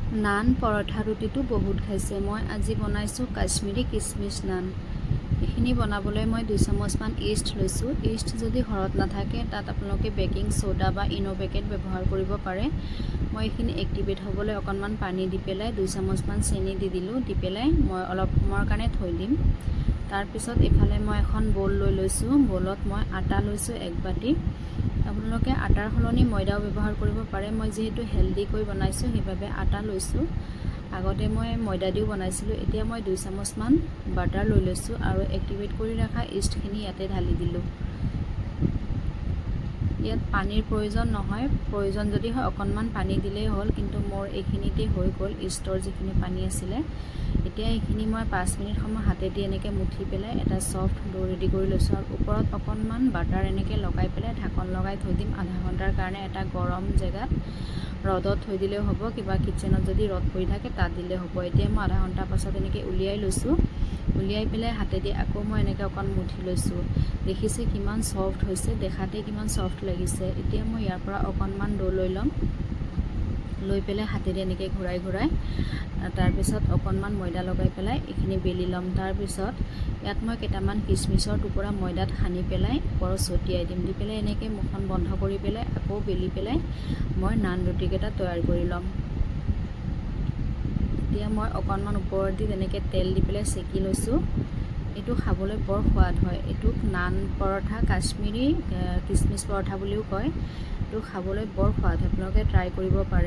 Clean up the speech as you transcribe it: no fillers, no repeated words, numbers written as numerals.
নান পৰঠা ৰুটিটো বহুত খাইছে। মই আজি বনাইছোঁ কাশ্মীৰী কিচমিচ নান। এইখিনি বনাবলৈ মই 2 চামুচমান ইষ্ট লৈছোঁ। ইষ্ট যদি ঘৰত নাথাকে তাত আপোনালোকে বেকিং সোডা বা ইনো পেকেট ব্যৱহাৰ কৰিব পাৰে। মই এইখিনি এক্টিভেট হ'বলৈ অকণমান পানী দি পেলাই 2 চামুচমান চেনি দি দিলোঁ। দি পেলাই মই অলপ সময়ৰ কাৰণে থৈ দিম। তাৰপিছত এইফালে মই এখন বল লৈ লৈছোঁ। বলত মই আটা লৈছোঁ 1 বাটি। আপোনালোকে আটাৰ সলনি ময়দাও ব্যৱহাৰ কৰিব পাৰে। মই যিহেতু হেল্ডিকৈ বনাইছোঁ সেইবাবে আটা লৈছোঁ। আগতে মই ময়দা দিও বনাইছিলোঁ। এতিয়া মই 2 চামুচমান বাটাৰ লৈ লৈছোঁ আৰু এক্টিভেট কৰি ৰখা ইষ্টখিনি ইয়াতে ঢালি দিলোঁ। ইয়াত পানীৰ প্ৰয়োজন নহয়, প্ৰয়োজন যদি হয় অকণমান পানী দিলেই হ'ল, কিন্তু মোৰ এইখিনিতে হৈ গ'ল ইষ্টৰ যিখিনি পানী আছিলে। এতিয়া এইখিনি মই 5 মিনিট সময় হাতেদি এনেকৈ মুঠি পেলাই এটা ছফ্ট ডো ৰেডি কৰি লৈছোঁ আৰু ওপৰত অকণমান বাটাৰ এনেকৈ লগাই পেলাই ঢাকন লগাই থৈ দিম আধা ঘণ্টাৰ কাৰণে। এটা গৰম জেগাত ৰ'দত থৈ দিলেও হ'ব, কিবা কিচেনত যদি ৰ'দ পৰি থাকে তাত দিলেও হ'ব। এতিয়া মই আধা ঘণ্টাৰ পাছত এনেকৈ উলিয়াই লৈছোঁ। উলিয়াই পেলাই হাতেদি আকৌ মই এনেকৈ অকণ মুঠি লৈছোঁ। দেখিছে কিমান ছফ্ট হৈছে, দেখাতে কিমান ছফ্ট লাগিছে। এতিয়া মই ইয়াৰ পৰা অকণমান ডো লৈ ল'ম। লৈ পেলাই হাতেদি এনেকৈ ঘূৰাই ঘূৰাই তাৰপিছত অকণমান ময়দা লগাই পেলাই এইখিনি বেলি ল'ম। তাৰপিছত ইয়াত মই কেইটামান কিচমিচৰ টুকুৰা ময়দাত সানি পেলাই ওপৰত ছটিয়াই দিম। দি পেলাই এনেকৈ মুখখন বন্ধ কৰি পেলাই আকৌ বেলি পেলাই মই নান ৰুটিকেইটা তৈয়াৰ কৰি ল'ম। এতিয়া মই অকণমান ওপৰেদি তেনেকৈ তেল দি পেলাই চেকি লৈছোঁ। এইটো খাবলৈ বৰ সোৱাদ হয়। এইটোক নান পৰঠা, কাশ্মীৰী কিচমিচ পৰঠা বুলিও কয়। এইটো খাবলৈ বৰ সোৱাদ হয়, আপোনালোকে ট্ৰাই কৰিব পাৰে।